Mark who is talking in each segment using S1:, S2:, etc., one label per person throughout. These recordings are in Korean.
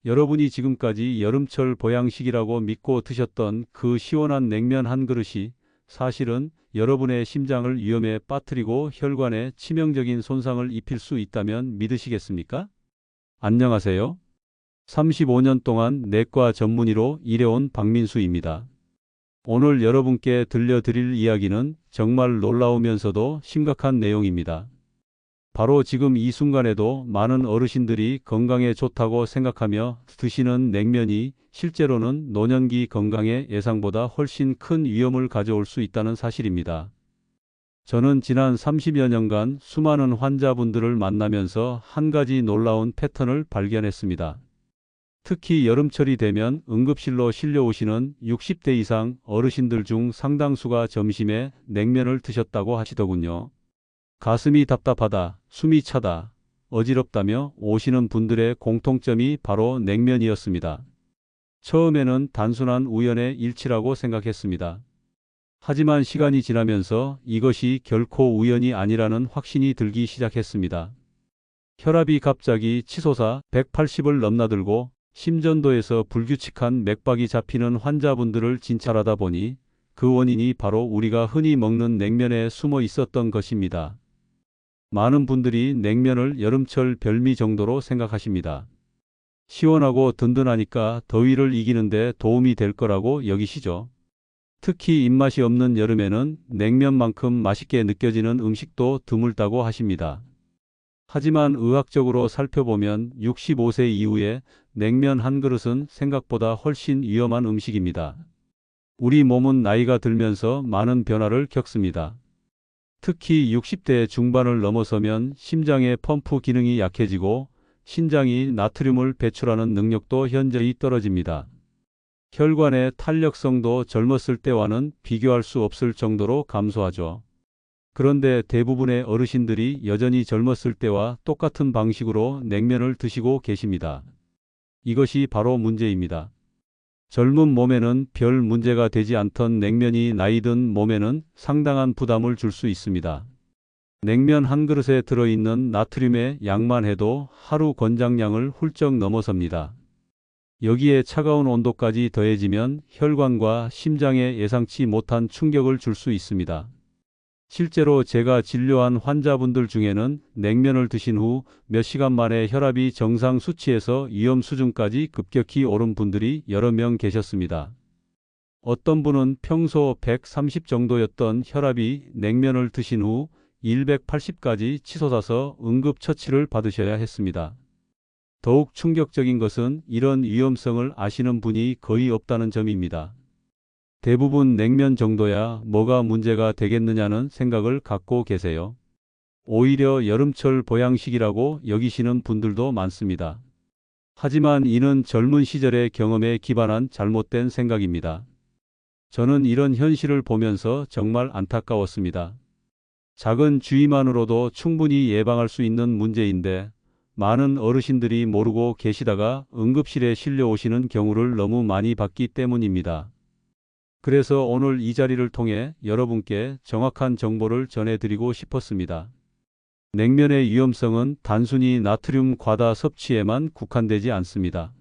S1: 여러분이 지금까지 여름철 보양식이라고 믿고 드셨던 그 시원한 냉면 한 그릇이 사실은 여러분의 심장을 위험에 빠뜨리고 혈관에 치명적인 손상을 입힐 수 있다면 믿으시겠습니까? 안녕하세요. 35년 동안 내과 전문의로 일해온 박민수입니다. 오늘 여러분께 들려드릴 이야기는 정말 놀라우면서도 심각한 내용입니다. 바로 지금 이 순간에도 많은 어르신들이 건강에 좋다고 생각하며 드시는 냉면이 실제로는 노년기 건강의 예상보다 훨씬 큰 위험을 가져올 수 있다는 사실입니다. 저는 지난 30여 년간 수많은 환자분들을 만나면서 한 가지 놀라운 패턴을 발견했습니다. 특히 여름철이 되면 응급실로 실려오시는 60대 이상 어르신들 중 상당수가 점심에 냉면을 드셨다고 하시더군요. 가슴이 답답하다, 숨이 차다, 어지럽다며 오시는 분들의 공통점이 바로 냉면이었습니다. 처음에는 단순한 우연의 일치라고 생각했습니다. 하지만 시간이 지나면서 이것이 결코 우연이 아니라는 확신이 들기 시작했습니다. 혈압이 갑자기 치솟아 180을 넘나들고 심전도에서 불규칙한 맥박이 잡히는 환자분들을 진찰하다 보니 그 원인이 바로 우리가 흔히 먹는 냉면에 숨어 있었던 것입니다. 많은 분들이 냉면을 여름철 별미 정도로 생각하십니다. 시원하고 든든하니까 더위를 이기는데 도움이 될 거라고 여기시죠. 특히 입맛이 없는 여름에는 냉면만큼 맛있게 느껴지는 음식도 드물다고 하십니다. 하지만 의학적으로 살펴보면 65세 이후에 냉면 한 그릇은 생각보다 훨씬 위험한 음식입니다. 우리 몸은 나이가 들면서 많은 변화를 겪습니다. 특히 60대 중반을 넘어서면 심장의 펌프 기능이 약해지고 신장이 나트륨을 배출하는 능력도 현저히 떨어집니다. 혈관의 탄력성도 젊었을 때와는 비교할 수 없을 정도로 감소하죠. 그런데 대부분의 어르신들이 여전히 젊었을 때와 똑같은 방식으로 냉면을 드시고 계십니다. 이것이 바로 문제입니다. 젊은 몸에는 별 문제가 되지 않던 냉면이 나이 든 몸에는 상당한 부담을 줄 수 있습니다. 냉면 한 그릇에 들어있는 나트륨의 양만 해도 하루 권장량을 훌쩍 넘어섭니다. 여기에 차가운 온도까지 더해지면 혈관과 심장에 예상치 못한 충격을 줄 수 있습니다. 실제로 제가 진료한 환자분들 중에는 냉면을 드신 후 몇 시간 만에 혈압이 정상 수치에서 위험 수준까지 급격히 오른 분들이 여러 명 계셨습니다. 어떤 분은 평소 130 정도였던 혈압이 냉면을 드신 후 180까지 치솟아서 응급처치를 받으셔야 했습니다. 더욱 충격적인 것은 이런 위험성을 아시는 분이 거의 없다는 점입니다. 대부분 냉면 정도야 뭐가 문제가 되겠느냐는 생각을 갖고 계세요. 오히려 여름철 보양식이라고 여기시는 분들도 많습니다. 하지만 이는 젊은 시절의 경험에 기반한 잘못된 생각입니다. 저는 이런 현실을 보면서 정말 안타까웠습니다. 작은 주의만으로도 충분히 예방할 수 있는 문제인데 많은 어르신들이 모르고 계시다가 응급실에 실려오시는 경우를 너무 많이 봤기 때문입니다. 그래서 오늘 이 자리를 통해 여러분께 정확한 정보를 전해드리고 싶었습니다. 냉면의 위험성은 단순히 나트륨 과다 섭취에만 국한되지 않습니다.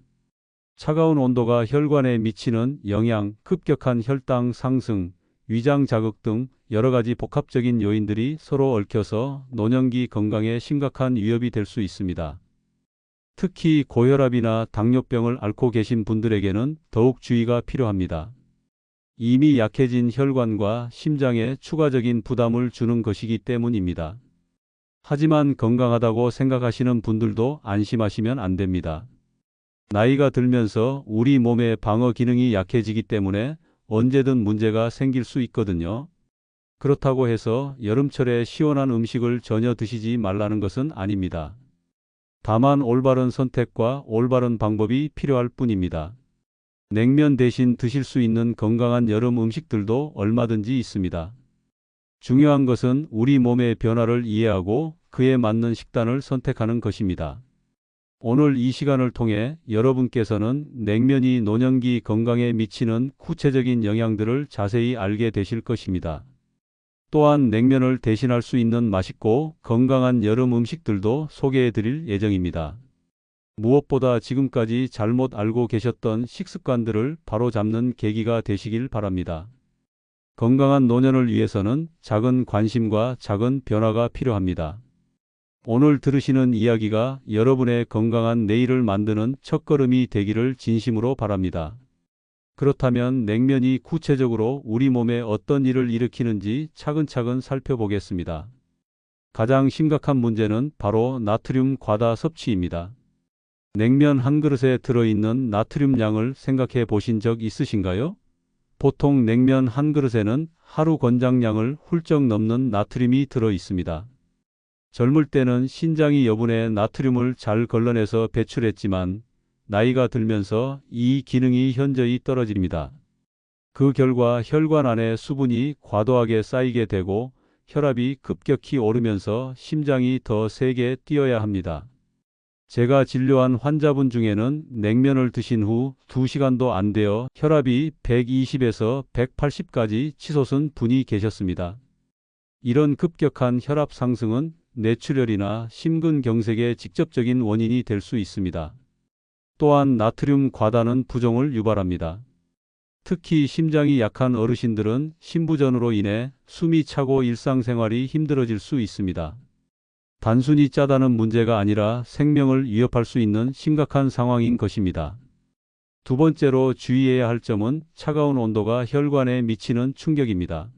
S1: 차가운 온도가 혈관에 미치는 영향, 급격한 혈당 상승, 위장 자극 등 여러 가지 복합적인 요인들이 서로 얽혀서 노년기 건강에 심각한 위협이 될 수 있습니다. 특히 고혈압이나 당뇨병을 앓고 계신 분들에게는 더욱 주의가 필요합니다. 이미 약해진 혈관과 심장에 추가적인 부담을 주는 것이기 때문입니다. 하지만 건강하다고 생각하시는 분들도 안심하시면 안 됩니다. 나이가 들면서 우리 몸의 방어 기능이 약해지기 때문에 언제든 문제가 생길 수 있거든요. 그렇다고 해서 여름철에 시원한 음식을 전혀 드시지 말라는 것은 아닙니다. 다만 올바른 선택과 올바른 방법이 필요할 뿐입니다. 냉면 대신 드실 수 있는 건강한 여름 음식들도 얼마든지 있습니다. 중요한 것은 우리 몸의 변화를 이해하고 그에 맞는 식단을 선택하는 것입니다. 오늘 이 시간을 통해 여러분께서는 냉면이 노년기 건강에 미치는 구체적인 영향들을 자세히 알게 되실 것입니다. 또한 냉면을 대신할 수 있는 맛있고 건강한 여름 음식들도 소개해 드릴 예정입니다. 무엇보다 지금까지 잘못 알고 계셨던 식습관들을 바로잡는 계기가 되시길 바랍니다. 건강한 노년을 위해서는 작은 관심과 작은 변화가 필요합니다. 오늘 들으시는 이야기가 여러분의 건강한 내일을 만드는 첫걸음이 되기를 진심으로 바랍니다. 그렇다면 냉면이 구체적으로 우리 몸에 어떤 일을 일으키는지 차근차근 살펴보겠습니다. 가장 심각한 문제는 바로 나트륨 과다 섭취입니다. 냉면 한 그릇에 들어있는 나트륨 양을 생각해 보신 적 있으신가요? 보통 냉면 한 그릇에는 하루 권장량을 훌쩍 넘는 나트륨이 들어 있습니다. 젊을 때는 신장이 여분의 나트륨을 잘 걸러내서 배출했지만 나이가 들면서 이 기능이 현저히 떨어집니다. 그 결과 혈관 안에 수분이 과도하게 쌓이게 되고 혈압이 급격히 오르면서 심장이 더 세게 뛰어야 합니다. 제가 진료한 환자분 중에는 냉면을 드신 후 2시간도 안 되어 혈압이 120에서 180까지 치솟은 분이 계셨습니다. 이런 급격한 혈압 상승은 뇌출혈이나 심근경색의 직접적인 원인이 될 수 있습니다. 또한 나트륨 과다는 부종을 유발합니다. 특히 심장이 약한 어르신들은 심부전으로 인해 숨이 차고 일상생활이 힘들어질 수 있습니다. 단순히 짜다는 문제가 아니라 생명을 위협할 수 있는 심각한 상황인 것입니다. 두 번째로 주의해야 할 점은 차가운 온도가 혈관에 미치는 충격입니다.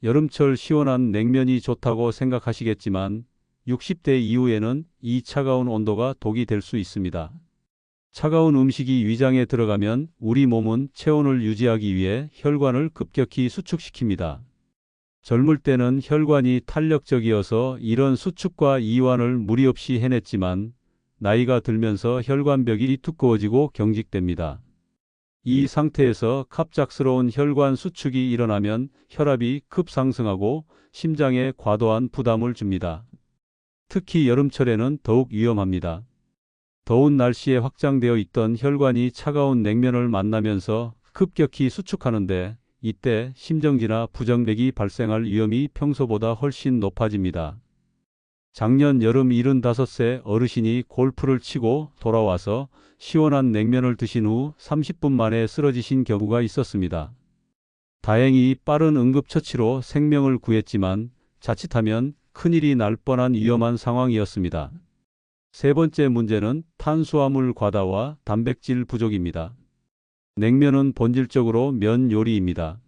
S1: 여름철 시원한 냉면이 좋다고 생각하시겠지만 60대 이후에는 이 차가운 온도가 독이 될 수 있습니다. 차가운 음식이 위장에 들어가면 우리 몸은 체온을 유지하기 위해 혈관을 급격히 수축시킵니다. 젊을 때는 혈관이 탄력적이어서 이런 수축과 이완을 무리 없이 해냈지만 나이가 들면서 혈관벽이 두꺼워지고 경직됩니다. 이 상태에서 갑작스러운 혈관 수축이 일어나면 혈압이 급상승하고 심장에 과도한 부담을 줍니다. 특히 여름철에는 더욱 위험합니다. 더운 날씨에 확장되어 있던 혈관이 차가운 냉면을 만나면서 급격히 수축하는데 이때 심정지나 부정맥이 발생할 위험이 평소보다 훨씬 높아집니다. 작년 여름 75세 어르신이 골프를 치고 돌아와서 시원한 냉면을 드신 후 30분 만에 쓰러지신 경우가 있었습니다. 다행히 빠른 응급처치로 생명을 구했지만 자칫하면 큰일이 날 뻔한 위험한 상황이었습니다. 세 번째 문제는 탄수화물 과다와 단백질 부족입니다. 냉면은 본질적으로 면 요리입니다.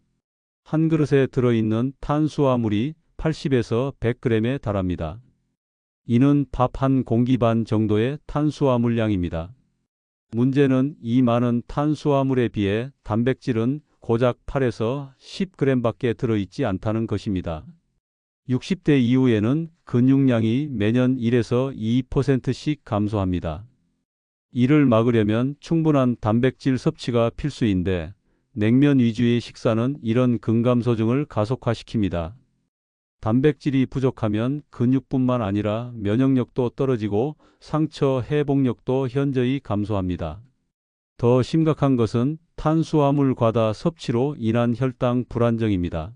S1: 한 그릇에 들어있는 탄수화물이 80에서 100g에 달합니다. 이는 밥 한 공기 반 정도의 탄수화물량입니다. 문제는 이 많은 탄수화물에 비해 단백질은 고작 8에서 10g밖에 들어있지 않다는 것입니다. 60대 이후에는 근육량이 매년 1에서 2%씩 감소합니다. 이를 막으려면 충분한 단백질 섭취가 필수인데 냉면 위주의 식사는 이런 근감소증을 가속화시킵니다. 단백질이 부족하면 근육뿐만 아니라 면역력도 떨어지고 상처 회복력도 현저히 감소합니다. 더 심각한 것은 탄수화물 과다 섭취로 인한 혈당 불안정입니다.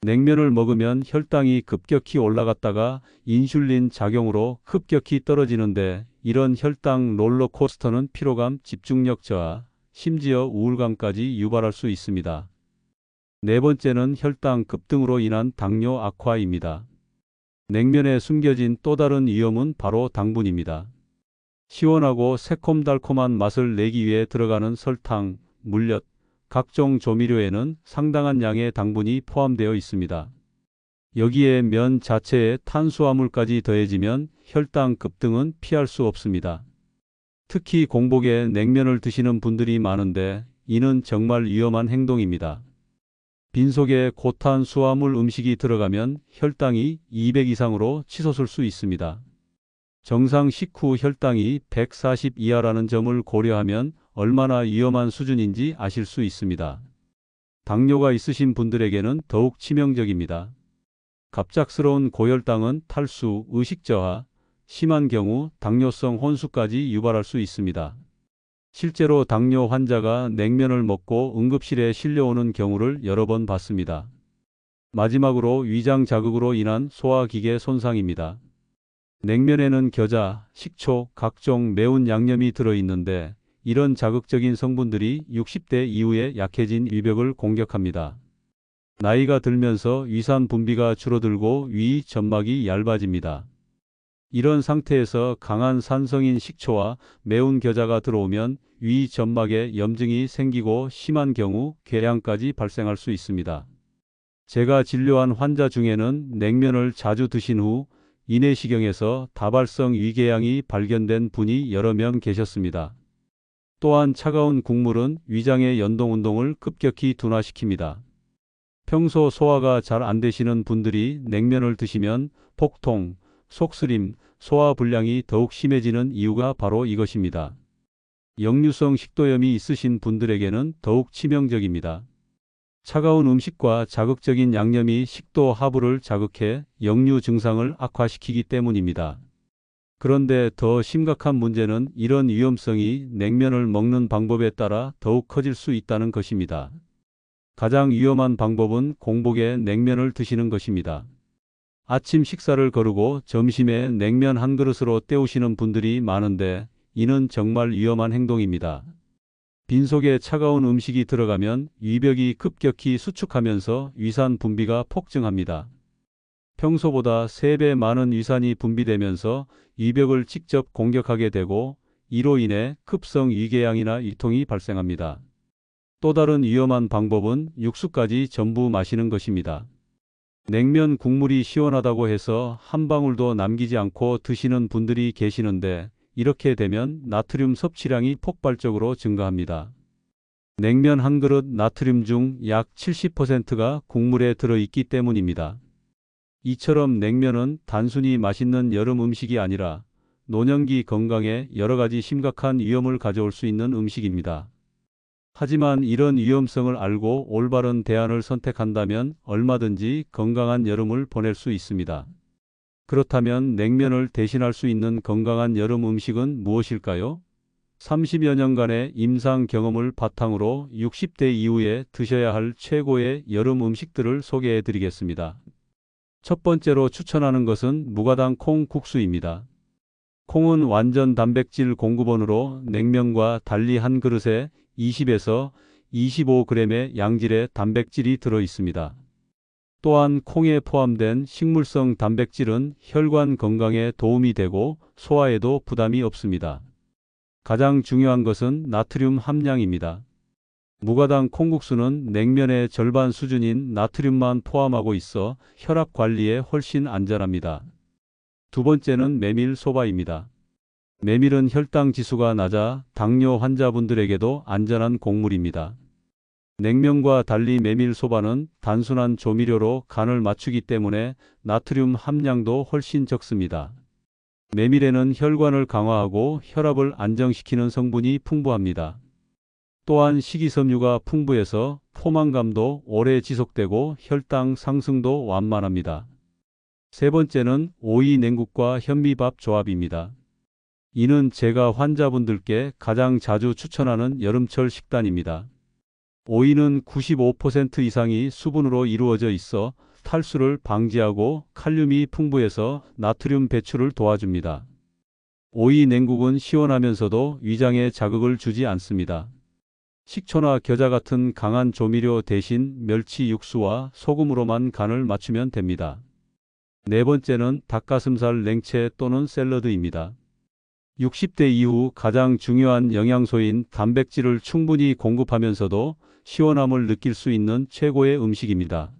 S1: 냉면을 먹으면 혈당이 급격히 올라갔다가 인슐린 작용으로 급격히 떨어지는데 이런 혈당 롤러코스터는 피로감, 집중력 저하, 심지어 우울감까지 유발할 수 있습니다. 네 번째는 혈당 급등으로 인한 당뇨 악화입니다. 냉면에 숨겨진 또 다른 위험은 바로 당분입니다. 시원하고 새콤달콤한 맛을 내기 위해 들어가는 설탕, 물엿, 각종 조미료에는 상당한 양의 당분이 포함되어 있습니다. 여기에 면 자체의 탄수화물까지 더해지면 혈당 급등은 피할 수 없습니다. 특히 공복에 냉면을 드시는 분들이 많은데 이는 정말 위험한 행동입니다. 빈속에 고탄수화물 음식이 들어가면 혈당이 200 이상으로 치솟을 수 있습니다. 정상 식후 혈당이 140 이하라는 점을 고려하면 얼마나 위험한 수준인지 아실 수 있습니다. 당뇨가 있으신 분들에게는 더욱 치명적입니다. 갑작스러운 고혈당은 탈수, 의식 저하, 심한 경우 당뇨성 혼수까지 유발할 수 있습니다. 실제로 당뇨 환자가 냉면을 먹고 응급실에 실려오는 경우를 여러 번 봤습니다. 마지막으로 위장 자극으로 인한 소화기계 손상입니다. 냉면에는 겨자, 식초, 각종 매운 양념이 들어있는데 이런 자극적인 성분들이 60대 이후에 약해진 위벽을 공격합니다. 나이가 들면서 위산 분비가 줄어들고 위 점막이 얇아집니다. 이런 상태에서 강한 산성인 식초와 매운 겨자가 들어오면 위 점막에 염증이 생기고 심한 경우 궤양까지 발생할 수 있습니다. 제가 진료한 환자 중에는 냉면을 자주 드신 후 인내시경에서 다발성 위궤양이 발견된 분이 여러 명 계셨습니다. 또한 차가운 국물은 위장의 연동운동을 급격히 둔화시킵니다. 평소 소화가 잘 안 되시는 분들이 냉면을 드시면 복통, 속쓰림, 소화불량이 더욱 심해지는 이유가 바로 이것입니다. 역류성 식도염이 있으신 분들에게는 더욱 치명적입니다. 차가운 음식과 자극적인 양념이 식도 하부를 자극해 역류 증상을 악화시키기 때문입니다. 그런데 더 심각한 문제는 이런 위험성이 냉면을 먹는 방법에 따라 더욱 커질 수 있다는 것입니다. 가장 위험한 방법은 공복에 냉면을 드시는 것입니다. 아침 식사를 거르고 점심에 냉면 한 그릇으로 때우시는 분들이 많은데 이는 정말 위험한 행동입니다. 빈속에 차가운 음식이 들어가면 위벽이 급격히 수축하면서 위산 분비가 폭증합니다. 평소보다 3배 많은 위산이 분비되면서 위벽을 직접 공격하게 되고 이로 인해 급성 위궤양이나 위통이 발생합니다. 또 다른 위험한 방법은 육수까지 전부 마시는 것입니다. 냉면 국물이 시원하다고 해서 한 방울도 남기지 않고 드시는 분들이 계시는데 이렇게 되면 나트륨 섭취량이 폭발적으로 증가합니다. 냉면 한 그릇 나트륨 중 약 70%가 국물에 들어있기 때문입니다. 이처럼 냉면은 단순히 맛있는 여름 음식이 아니라 노년기 건강에 여러 가지 심각한 위험을 가져올 수 있는 음식입니다. 하지만 이런 위험성을 알고 올바른 대안을 선택한다면 얼마든지 건강한 여름을 보낼 수 있습니다. 그렇다면 냉면을 대신할 수 있는 건강한 여름 음식은 무엇일까요? 30여 년간의 임상 경험을 바탕으로 60대 이후에 드셔야 할 최고의 여름 음식들을 소개해 드리겠습니다. 첫 번째로 추천하는 것은 무가당 콩국수입니다. 콩은 완전 단백질 공급원으로 냉면과 달리 한 그릇에 20에서 25g의 양질의 단백질이 들어 있습니다. 또한 콩에 포함된 식물성 단백질은 혈관 건강에 도움이 되고 소화에도 부담이 없습니다. 가장 중요한 것은 나트륨 함량입니다. 무가당 콩국수는 냉면의 절반 수준인 나트륨만 포함하고 있어 혈압 관리에 훨씬 안전합니다. 두 번째는 메밀소바입니다. 메밀은 혈당 지수가 낮아 당뇨 환자분들에게도 안전한 곡물입니다. 냉면과 달리 메밀소바는 단순한 조미료로 간을 맞추기 때문에 나트륨 함량도 훨씬 적습니다. 메밀에는 혈관을 강화하고 혈압을 안정시키는 성분이 풍부합니다. 또한 식이섬유가 풍부해서 포만감도 오래 지속되고 혈당 상승도 완만합니다. 세 번째는 오이 냉국과 현미밥 조합입니다. 이는 제가 환자분들께 가장 자주 추천하는 여름철 식단입니다. 오이는 95% 이상이 수분으로 이루어져 있어 탈수를 방지하고 칼륨이 풍부해서 나트륨 배출을 도와줍니다. 오이 냉국은 시원하면서도 위장에 자극을 주지 않습니다. 식초나 겨자 같은 강한 조미료 대신 멸치 육수와 소금으로만 간을 맞추면 됩니다. 네 번째는 닭가슴살 냉채 또는 샐러드입니다. 60대 이후 가장 중요한 영양소인 단백질을 충분히 공급하면서도 시원함을 느낄 수 있는 최고의 음식입니다.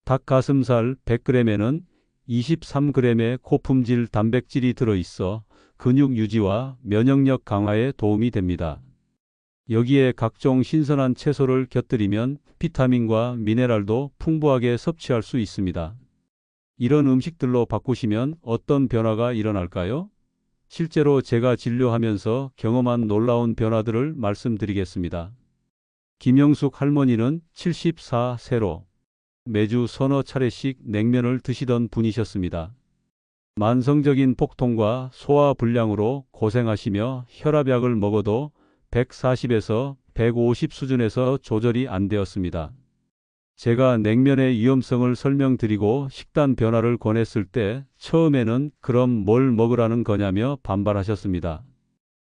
S1: 닭가슴살 100g에는 23g의 고품질 단백질이 들어있어 근육 유지와 면역력 강화에 도움이 됩니다. 여기에 각종 신선한 채소를 곁들이면 비타민과 미네랄도 풍부하게 섭취할 수 있습니다. 이런 음식들로 바꾸시면 어떤 변화가 일어날까요? 실제로 제가 진료하면서 경험한 놀라운 변화들을 말씀드리겠습니다. 김영숙 할머니는 74세로 매주 서너 차례씩 냉면을 드시던 분이셨습니다. 만성적인 복통과 소화불량으로 고생하시며 혈압약을 먹어도 140에서 150 수준에서 조절이 안 되었습니다. 제가 냉면의 위험성을 설명드리고 식단 변화를 권했을 때 처음에는 그럼 뭘 먹으라는 거냐며 반발하셨습니다.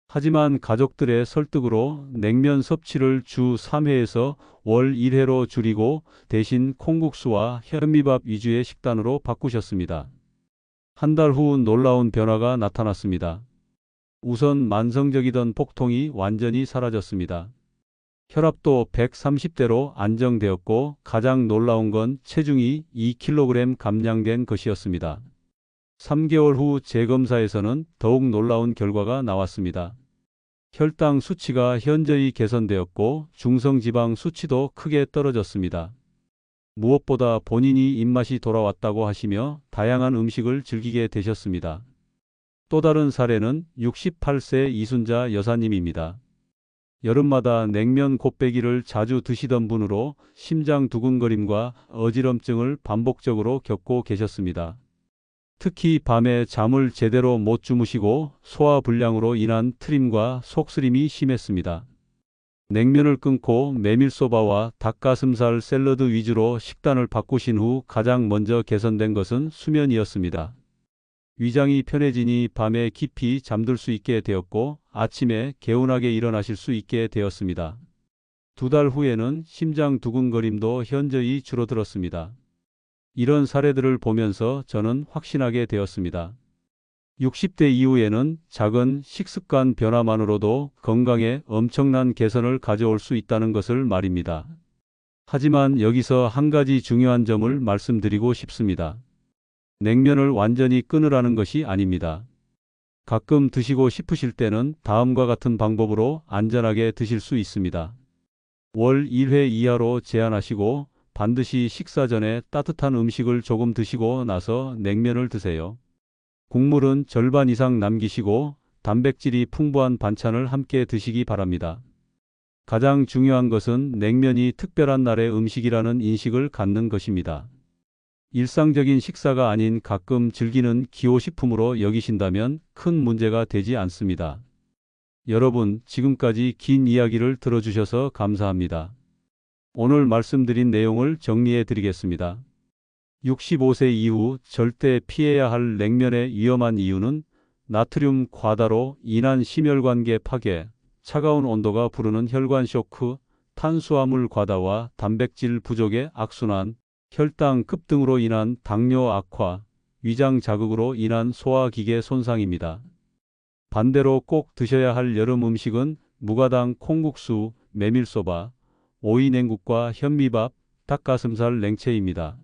S1: 하지만 가족들의 설득으로 냉면 섭취를 주 3회에서 월 1회로 줄이고 대신 콩국수와 현미밥 위주의 식단으로 바꾸셨습니다. 한 달 후 놀라운 변화가 나타났습니다. 우선 만성적이던 복통이 완전히 사라졌습니다. 혈압도 130대로 안정되었고 가장 놀라운 건 체중이 2kg 감량된 것이었습니다. 3개월 후 재검사에서는 더욱 놀라운 결과가 나왔습니다. 혈당 수치가 현저히 개선되었고 중성지방 수치도 크게 떨어졌습니다. 무엇보다 본인이 입맛이 돌아왔다고 하시며 다양한 음식을 즐기게 되셨습니다. 또 다른 사례는 68세 이순자 여사님입니다. 여름마다 냉면 곱빼기를 자주 드시던 분으로 심장 두근거림과 어지럼증을 반복적으로 겪고 계셨습니다. 특히 밤에 잠을 제대로 못 주무시고 소화불량으로 인한 트림과 속쓰림이 심했습니다. 냉면을 끊고 메밀소바와 닭가슴살 샐러드 위주로 식단을 바꾸신 후 가장 먼저 개선된 것은 수면이었습니다. 위장이 편해지니 밤에 깊이 잠들 수 있게 되었고 아침에 개운하게 일어나실 수 있게 되었습니다. 2달 후에는 심장 두근거림도 현저히 줄어들었습니다. 이런 사례들을 보면서 저는 확신하게 되었습니다. 60대 이후에는 작은 식습관 변화만으로도 건강에 엄청난 개선을 가져올 수 있다는 것을 말입니다. 하지만 여기서 한 가지 중요한 점을 말씀드리고 싶습니다. 냉면을 완전히 끊으라는 것이 아닙니다. 가끔 드시고 싶으실 때는 다음과 같은 방법으로 안전하게 드실 수 있습니다. 월 1회 이하로 제한하시고 반드시 식사 전에 따뜻한 음식을 조금 드시고 나서 냉면을 드세요. 국물은 절반 이상 남기시고 단백질이 풍부한 반찬을 함께 드시기 바랍니다. 가장 중요한 것은 냉면이 특별한 날의 음식이라는 인식을 갖는 것입니다. 일상적인 식사가 아닌 가끔 즐기는 기호식품으로 여기신다면 큰 문제가 되지 않습니다. 여러분, 지금까지 긴 이야기를 들어주셔서 감사합니다. 오늘 말씀드린 내용을 정리해 드리겠습니다. 65세 이후 절대 피해야 할 냉면의 위험한 이유는 나트륨 과다로 인한 심혈관계 파괴, 차가운 온도가 부르는 혈관 쇼크, 탄수화물 과다와 단백질 부족의 악순환, 혈당 급등으로 인한 당뇨 악화, 위장 자극으로 인한 소화기계 손상입니다. 반대로 꼭 드셔야 할 여름 음식은 무가당 콩국수, 메밀소바, 오이냉국과 현미밥, 닭가슴살 냉채입니다.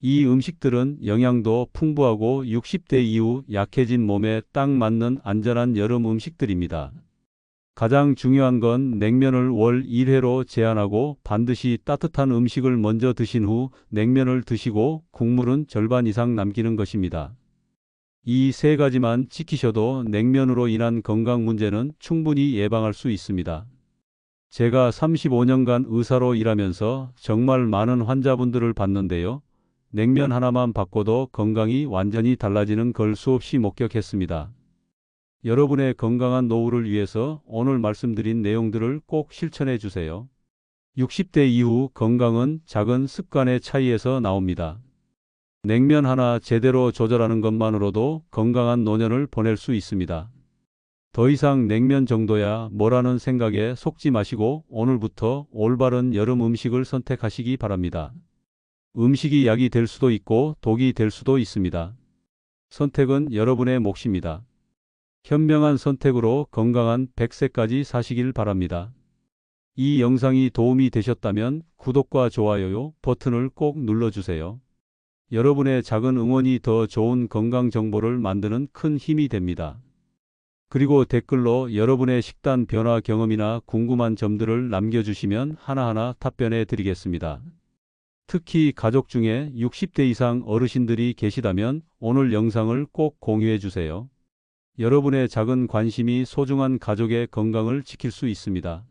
S1: 이 음식들은 영양도 풍부하고 60대 이후 약해진 몸에 딱 맞는 안전한 여름 음식들입니다. 가장 중요한 건 냉면을 월 1회로 제한하고 반드시 따뜻한 음식을 먼저 드신 후 냉면을 드시고 국물은 절반 이상 남기는 것입니다. 이 세 가지만 지키셔도 냉면으로 인한 건강 문제는 충분히 예방할 수 있습니다. 제가 35년간 의사로 일하면서 정말 많은 환자분들을 봤는데요. 냉면 하나만 바꿔도 건강이 완전히 달라지는 걸 수없이 목격했습니다. 여러분의 건강한 노후를 위해서 오늘 말씀드린 내용들을 꼭 실천해 주세요. 60대 이후 건강은 작은 습관의 차이에서 나옵니다. 냉면 하나 제대로 조절하는 것만으로도 건강한 노년을 보낼 수 있습니다. 더 이상 냉면 정도야 뭐라는 생각에 속지 마시고 오늘부터 올바른 여름 음식을 선택하시기 바랍니다. 음식이 약이 될 수도 있고 독이 될 수도 있습니다. 선택은 여러분의 몫입니다. 현명한 선택으로 건강한 100세까지 사시길 바랍니다. 이 영상이 도움이 되셨다면 구독과 좋아요 버튼을 꼭 눌러주세요. 여러분의 작은 응원이 더 좋은 건강 정보를 만드는 큰 힘이 됩니다. 그리고 댓글로 여러분의 식단 변화 경험이나 궁금한 점들을 남겨주시면 하나하나 답변해 드리겠습니다. 특히 가족 중에 60대 이상 어르신들이 계시다면 오늘 영상을 꼭 공유해 주세요. 여러분의 작은 관심이 소중한 가족의 건강을 지킬 수 있습니다.